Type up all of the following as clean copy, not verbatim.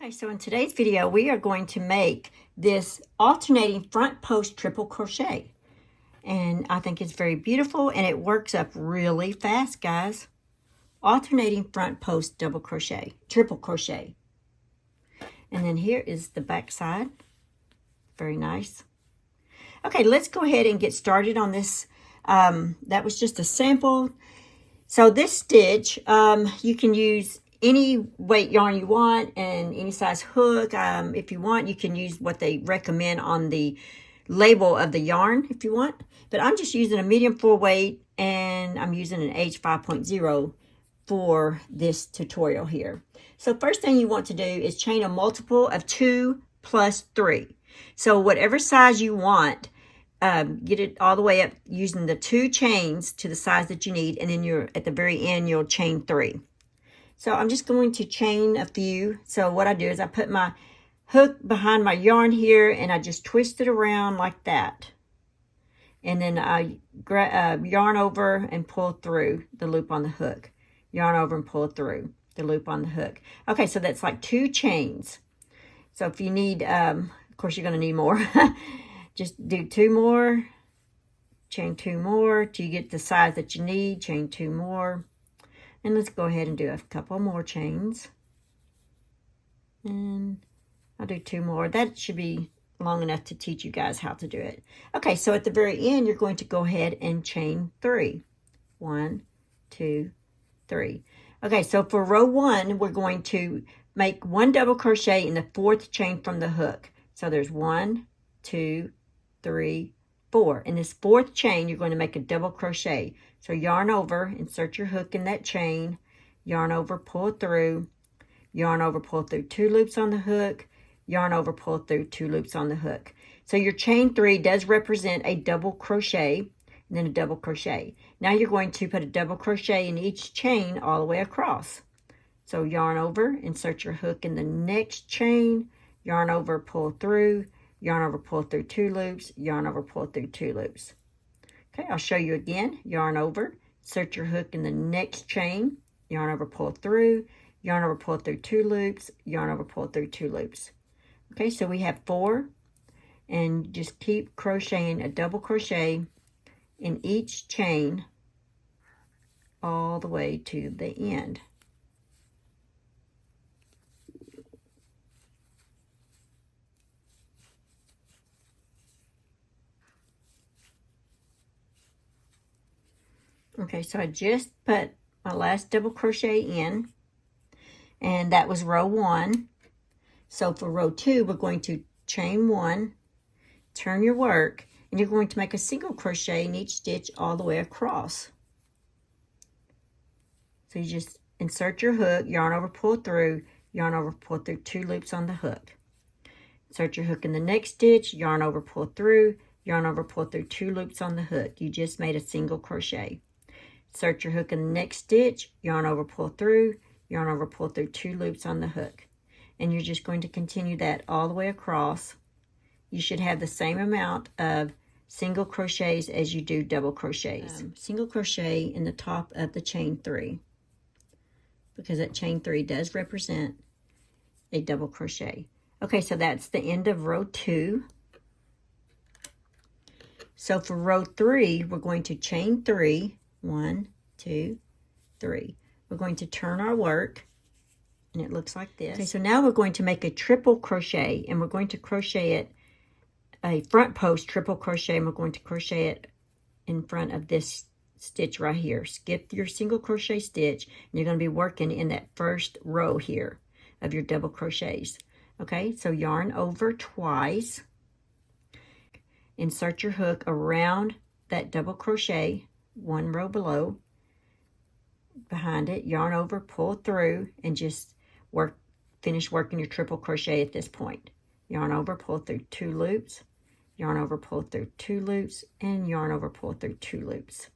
Okay, so in today's video, we are going to make this alternating front post triple crochet. And I think it's very beautiful and it works up really fast, guys. Alternating front post double crochet, triple crochet. And then here is the back side. Very nice. Okay, let's go ahead and get started on this. That was just a sample. So this stitch, you can use any weight yarn you want and any size hook. If you want, you can use what they recommend on the label of the yarn if you want. But I'm just using a medium 4 weight and I'm using an H5.0 for this tutorial here. So first thing you want to do is chain a multiple of 2 plus 3. So whatever size you want, get it all the way up using the 2 chains to the size that you need, and then you're at the very end you'll chain 3. So I'm just going to chain a few. So what I do is I put my hook behind my yarn here and I just twist it around like that, and then I yarn over and pull through the loop on the hook, yarn over and pull through the loop on the hook. Okay, so that's like 2 chains. So if you need, of course you're going to need more. Just do 2 more, chain 2 more till you get the size that you need, chain 2 more. And let's go ahead and do a couple more chains. And I'll do 2 more. That should be long enough to teach you guys how to do it. Okay, so at the very end, you're going to go ahead and chain 3. 1, 2, 3. Okay, so for row 1, we're going to make 1 double crochet in the 4th chain from the hook. So there's 1, 2, 3, 4. In this 4th chain, you're going to make a double crochet. So yarn over, insert your hook in that chain, yarn over, pull through, yarn over, pull through 2 loops on the hook, yarn over, pull through 2 loops on the hook. So your chain 3 does represent a double crochet and then a double crochet. Now you're going to put a double crochet in each chain all the way across. So yarn over, insert your hook in the next chain, yarn over, pull through, yarn over, pull through 2 loops, yarn over, pull through 2 loops. Okay, I'll show you again. Yarn over, insert your hook in the next chain, yarn over, pull through, yarn over, pull through 2 loops, yarn over, pull through 2 loops. Okay, so we have 4, and just keep crocheting a double crochet in each chain all the way to the end. Okay, so I just put my last double crochet in, and that was row 1. So for row 2, we're going to chain 1, turn your work, and you're going to make a single crochet in each stitch all the way across. So you just insert your hook, yarn over, pull through, yarn over, pull through 2 loops on the hook. Insert your hook in the next stitch, yarn over, pull through, yarn over, pull through 2 loops on the hook. You just made a single crochet. Insert your hook in the next stitch, yarn over, pull through, yarn over, pull through 2 loops on the hook. And you're just going to continue that all the way across. You should have the same amount of single crochets as you do double crochets. Single crochet in the top of the chain 3, because that chain 3 does represent a double crochet. Okay, so that's the end of row 2. So for row 3, we're going to chain 3. 1, 2, 3. We're going to turn our work, and it looks like this. Okay, so now we're going to make a triple crochet, and we're going to crochet it a front post triple crochet, and we're going to crochet it in front of this stitch right here. Skip your single crochet stitch, and you're going to be working in that first row here of your double crochets. Okay, so yarn over twice, insert your hook around that double crochet 1 row below, behind it, yarn over, pull through, and just finish working your triple crochet at this point. Yarn over, pull through 2 loops, yarn over, pull through 2 loops, and yarn over, pull through 2 loops.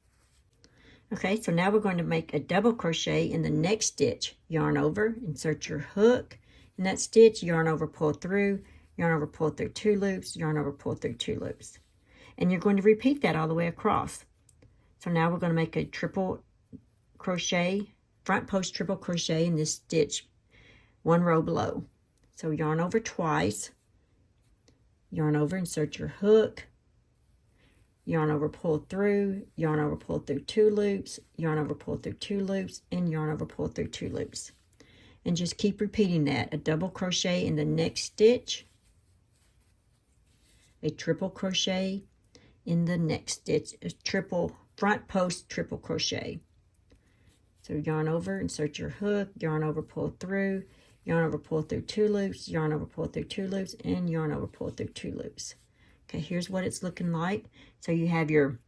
Okay, so now we're going to make a double crochet in the next stitch. Yarn over, insert your hook in that stitch, yarn over, pull through, yarn over, pull through 2 loops, yarn over, pull through 2 loops. And you're going to repeat that all the way across. So now we're going to make a triple crochet, front post triple crochet in this stitch 1 row below. So yarn over twice, yarn over, insert your hook, yarn over, pull through, yarn over, pull through 2 loops, yarn over, pull through 2 loops, and yarn over, pull through 2 loops. And just keep repeating that. A double crochet in the next stitch, a triple crochet in the next stitch, a triple front post triple crochet. So yarn over, insert your hook, yarn over, pull through, yarn over, pull through 2 loops, yarn over, pull through 2 loops, and yarn over, pull through 2 loops. Okay, here's what it's looking like. So you have your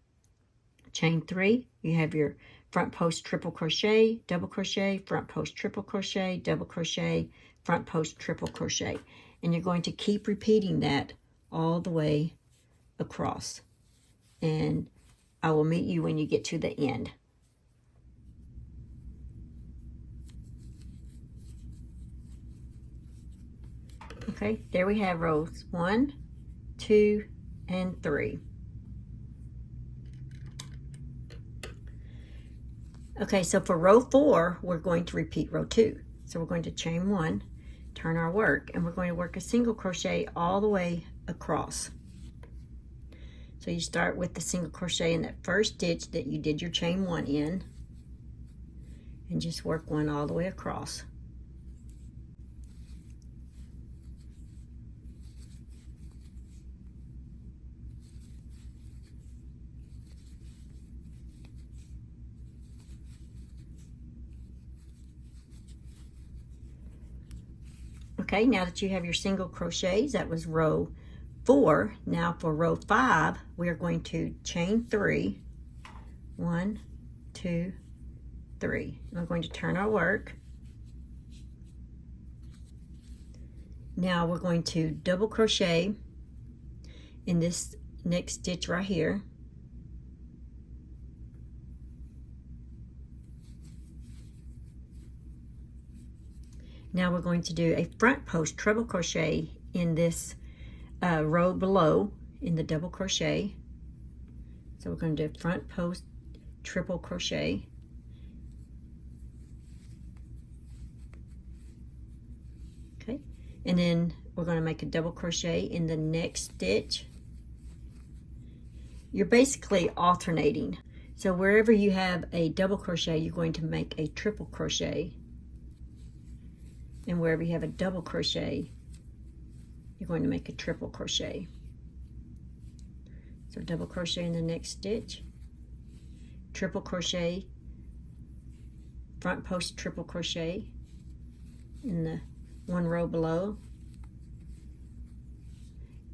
chain 3, you have your front post triple crochet, double crochet, front post triple crochet, double crochet, front post triple crochet. And you're going to keep repeating that all the way across. And I will meet you when you get to the end. Okay, there we have rows 1, 2, and 3. Okay, so for row 4, we're going to repeat row 2. So we're going to chain 1, turn our work, and we're going to work a single crochet all the way across. So you start with the single crochet in that first stitch that you did your chain 1 in, and just work 1 all the way across. Okay, now that you have your single crochets, that was row 4. Now for row 5, we are going to chain 3. 1, 2, 3. And we're going to turn our work. Now we're going to double crochet in this next stitch right here. Now we're going to do a front post treble crochet in this row below in the double crochet. So we're going to do front post triple crochet. Okay, and then we're going to make a double crochet in the next stitch. You're basically alternating. So wherever you have a double crochet, you're going to make a triple crochet. And wherever you have a double crochet, you're going to make a triple crochet. So double crochet in the next stitch, triple crochet, front post triple crochet in the 1 row below,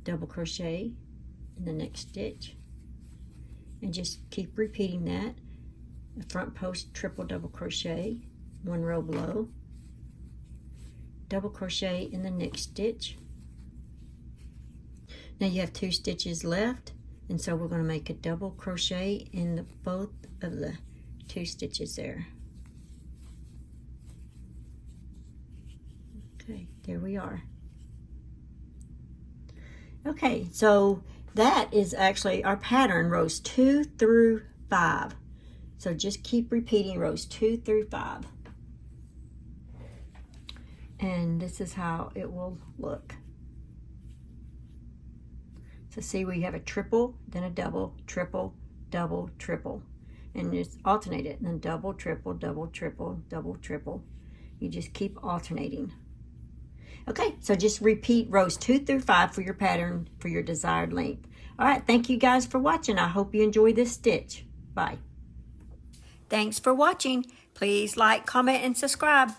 double crochet in the next stitch, and just keep repeating that. A front post triple double crochet, 1 row below, double crochet in the next stitch. Now you have 2 stitches left, and so we're going to make a double crochet in both of the 2 stitches there. Okay, there we are. Okay, so that is actually our pattern, rows 2 through 5. So just keep repeating rows 2 through 5. And this is how it will look. So see, we have a triple, then a double, triple, double, triple. And it's alternated, and then double, triple, double, triple, double, triple. You just keep alternating. Okay, so just repeat rows 2 through 5 for your pattern for your desired length. All right, thank you guys for watching. I hope you enjoy this stitch. Bye. Thanks for watching. Please like, comment, and subscribe.